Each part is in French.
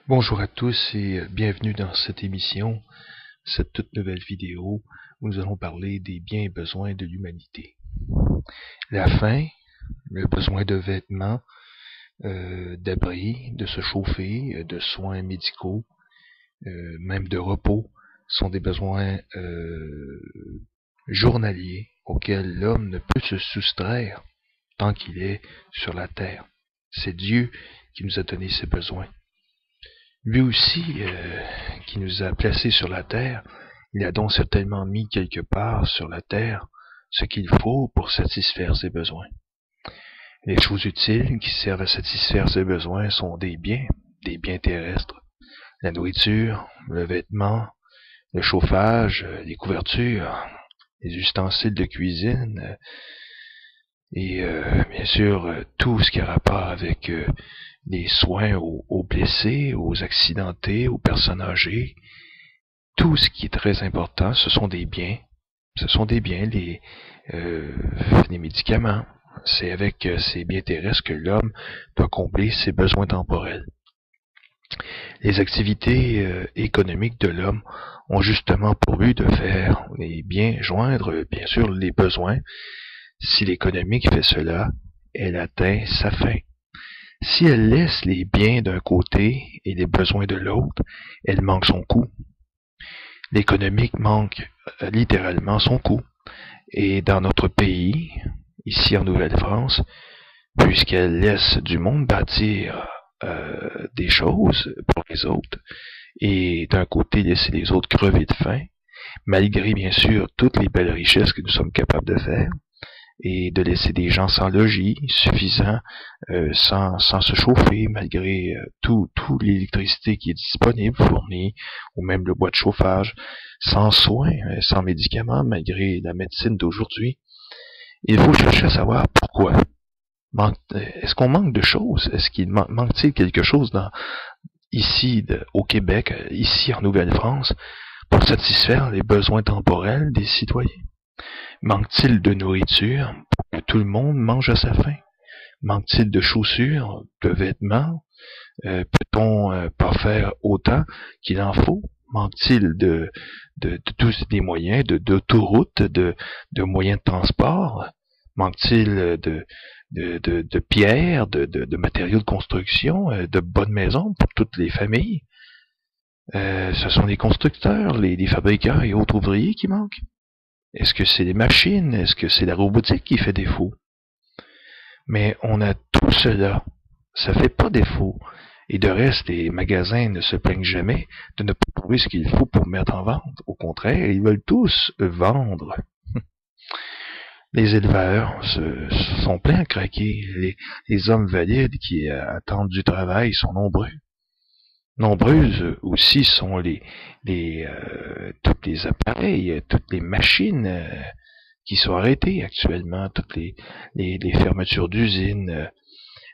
Bonjour à tous et bienvenue dans cette émission, cette toute nouvelle vidéo où nous allons parler des biens et besoins de l'humanité. La faim, le besoin de vêtements, d'abri, de se chauffer, de soins médicaux, même de repos, sont des besoins journaliers auxquels l'homme ne peut se soustraire tant qu'il est sur la terre. C'est Dieu qui nous a donné ces besoins. Lui aussi, qui nous a placés sur la terre, il a donc certainement mis quelque part sur la terre ce qu'il faut pour satisfaire ses besoins. Les choses utiles qui servent à satisfaire ses besoins sont des biens terrestres. La nourriture, le vêtement, le chauffage, les couvertures, les ustensiles de cuisine, et bien sûr tout ce qui a rapport avec les soins aux blessés, aux accidentés, aux personnes âgées. Tout ce qui est très important, ce sont des biens. Ce sont des biens, les médicaments. C'est avec ces biens terrestres que l'homme doit combler ses besoins temporels. Les activités économiques de l'homme ont justement pour but de faire les biens joindre, bien sûr, les besoins. Si l'économique fait cela, elle atteint sa fin. Si elle laisse les biens d'un côté et les besoins de l'autre, elle manque son coup. L'économique manque littéralement son coup. Et dans notre pays, ici en Nouvelle-France, puisqu'elle laisse du monde bâtir des choses pour les autres, et d'un côté laisser les autres crever de faim, malgré bien sûr toutes les belles richesses que nous sommes capables de faire, et de laisser des gens sans logis suffisant, sans se chauffer, malgré tout l'électricité qui est disponible, fournie, ou même le bois de chauffage, sans soins, sans médicaments, malgré la médecine d'aujourd'hui. Il faut chercher à savoir pourquoi. Est-ce qu'on manque de choses? Est-ce qu'il manque-t-il quelque chose ici au Québec, ici en Nouvelle-France, pour satisfaire les besoins temporels des citoyens? Manque-t-il de nourriture pour que tout le monde mange à sa faim? Manque-t-il de chaussures, de vêtements? Peut-on pas faire autant qu'il en faut? Manque-t-il de tous des moyens, d'autoroutes, de moyens de transport? Manque-t-il de pierres, de matériaux de construction, de bonnes maisons pour toutes les familles? Ce sont les constructeurs, les fabricants et autres ouvriers qui manquent? Est-ce que c'est les machines? Est-ce que c'est la robotique qui fait défaut? Mais on a tout cela. Ça fait pas défaut. Et de reste, les magasins ne se plaignent jamais de ne pas trouver ce qu'il faut pour mettre en vente. Au contraire, ils veulent tous vendre. Les éleveurs sont pleins à craquer. Les hommes valides qui attendent du travail sont nombreux. Nombreuses aussi sont tous les appareils, toutes les machines qui sont arrêtées actuellement, toutes les fermetures d'usines.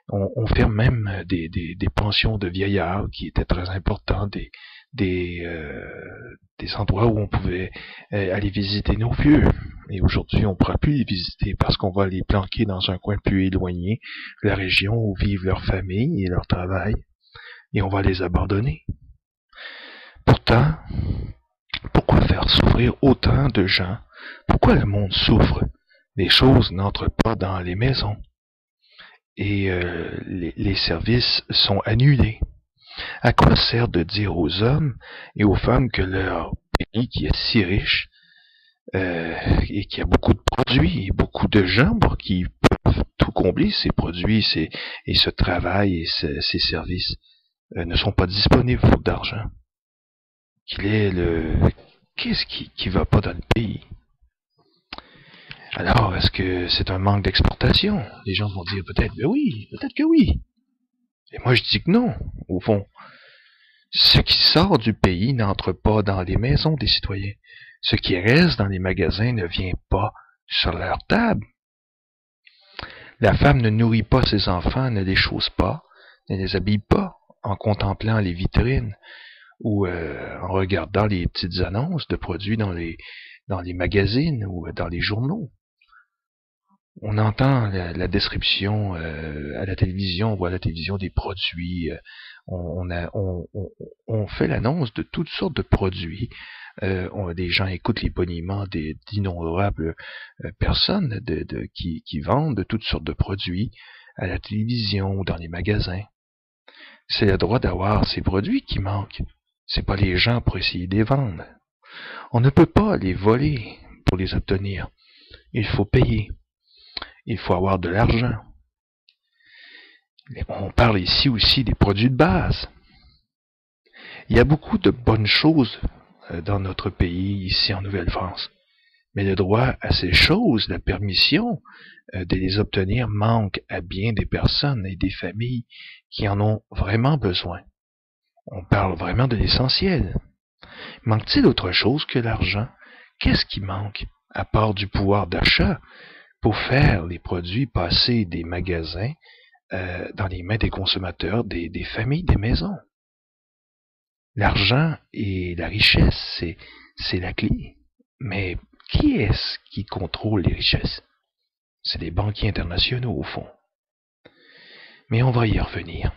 On ferme même des pensions de vieillards qui étaient très importants, des endroits où on pouvait aller visiter nos vieux. Et aujourd'hui, on ne pourra plus les visiter parce qu'on va les planquer dans un coin plus éloigné, la région où vivent leurs familles et leur travail, et on va les abandonner. Pourtant, pourquoi faire souffrir autant de gens? Pourquoi le monde souffre? Les choses n'entrent pas dans les maisons. Et les services sont annulés. À quoi sert de dire aux hommes et aux femmes que leur pays, qui est si riche, et qui a beaucoup de produits, et beaucoup de gens qui peuvent tout combler, ces produits, et ce travail et ces services, ne sont pas disponibles faute d'argent? Qu'est-ce qui va pas dans le pays? Alors, est-ce que c'est un manque d'exportation? Les gens vont dire peut-être que oui. Et moi, je dis que non, au fond. Ce qui sort du pays n'entre pas dans les maisons des citoyens. Ce qui reste dans les magasins ne vient pas sur leur table. La femme ne nourrit pas ses enfants, ne les chausse pas, ne les habille pas en contemplant les vitrines ou en regardant les petites annonces de produits dans les magazines ou dans les journaux. On entend la description à la télévision, on voit à la télévision des produits, on fait l'annonce de toutes sortes de produits. Des gens écoutent les boniments d'innombrables personnes qui vendent de toutes sortes de produits à la télévision ou dans les magasins. C'est le droit d'avoir ces produits qui manquent. C'est pas les gens pour essayer de les vendre. On ne peut pas les voler pour les obtenir. Il faut payer. Il faut avoir de l'argent. On parle ici aussi des produits de base. Il y a beaucoup de bonnes choses dans notre pays, ici en Nouvelle-France. Mais le droit à ces choses, la permission de les obtenir manque à bien des personnes et des familles qui en ont vraiment besoin. On parle vraiment de l'essentiel. Manque-t-il autre chose que l'argent? Qu'est-ce qui manque, à part du pouvoir d'achat, pour faire les produits passer des magasins dans les mains des consommateurs, des familles, des maisons? L'argent et la richesse, c'est la clé. Mais qui est-ce qui contrôle les richesses? C'est les banquiers internationaux, au fond. Mais on va y revenir.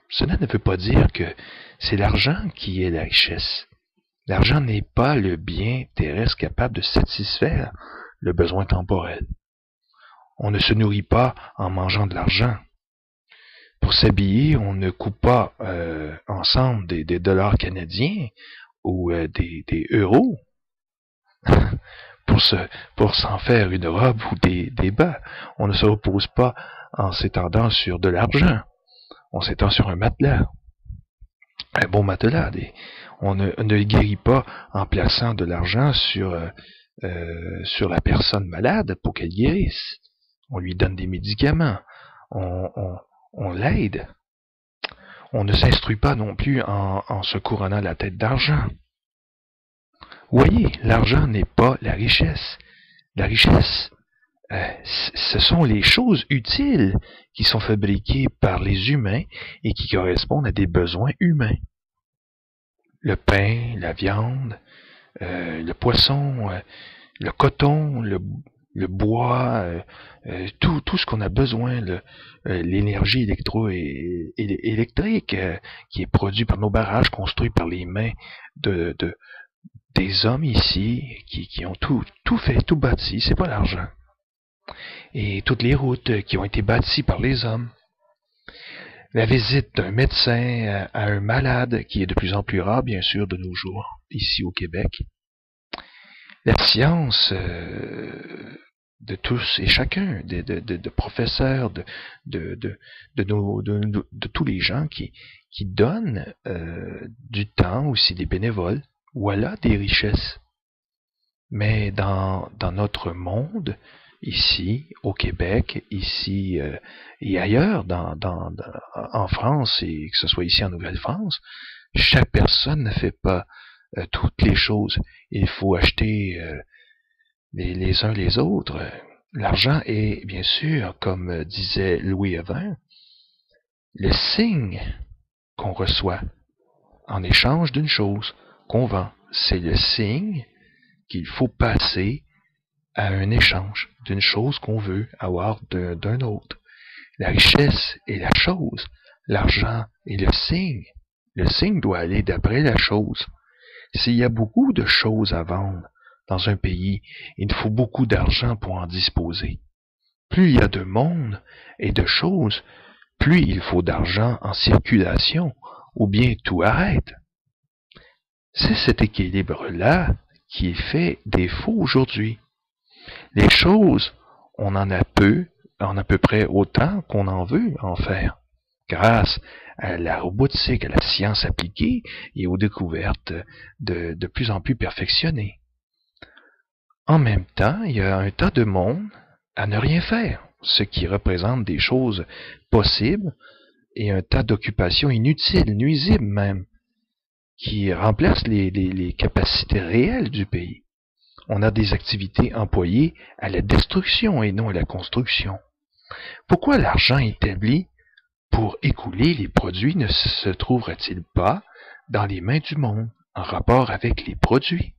Cela ne veut pas dire que c'est l'argent qui est la richesse. L'argent n'est pas le bien terrestre capable de satisfaire le besoin temporel. On ne se nourrit pas en mangeant de l'argent. Pour s'habiller, on ne coupe pas ensemble des dollars canadiens ou des euros pour s'en faire une robe ou des bas. On ne se repose pas en s'étendant sur de l'argent. On s'étend sur un matelas. Un bon matelas. On ne guérit pas en plaçant de l'argent sur la personne malade pour qu'elle guérisse. On lui donne des médicaments. On l'aide. On ne s'instruit pas non plus en se couronnant la tête d'argent. Voyez, l'argent n'est pas la richesse. La richesse, ce sont les choses utiles qui sont fabriquées par les humains et qui correspondent à des besoins humains. Le pain, la viande, le poisson, le coton, le bois, tout ce qu'on a besoin, l'énergie électrique qui est produite par nos barrages construits par les mains des hommes ici qui ont tout fait, tout bâti, c'est pas l'argent. Et toutes les routes qui ont été bâties par les hommes. La visite d'un médecin à un malade, qui est de plus en plus rare, bien sûr, de nos jours, ici au Québec. La science de tous et chacun, de professeurs, de tous les gens qui donnent du temps, aussi des bénévoles. Voilà des richesses. Mais dans notre monde, ici, au Québec, ici et ailleurs, en France, et que ce soit ici en Nouvelle-France, chaque personne ne fait pas toutes les choses. Il faut acheter les uns les autres. L'argent est, bien sûr, comme disait Louis XX, le signe qu'on reçoit en échange d'une chose qu'on vend. C'est le signe qu'il faut passer à un échange d'une chose qu'on veut avoir d'un autre. La richesse est la chose, l'argent est le signe. Le signe doit aller d'après la chose. S'il y a beaucoup de choses à vendre dans un pays, il faut beaucoup d'argent pour en disposer. Plus il y a de monde et de choses, plus il faut d'argent en circulation, ou bien tout arrête. C'est cet équilibre-là qui fait défaut aujourd'hui. Les choses, on en a peu, en à peu près autant qu'on en veut en faire, grâce à la robotique, à la science appliquée et aux découvertes de plus en plus perfectionnées. En même temps, il y a un tas de monde à ne rien faire, ce qui représente des choses possibles et un tas d'occupations inutiles, nuisibles même, qui remplacent les capacités réelles du pays. On a des activités employées à la destruction et non à la construction. Pourquoi l'argent établi pour écouler les produits ne se trouverait-il pas dans les mains du monde en rapport avec les produits?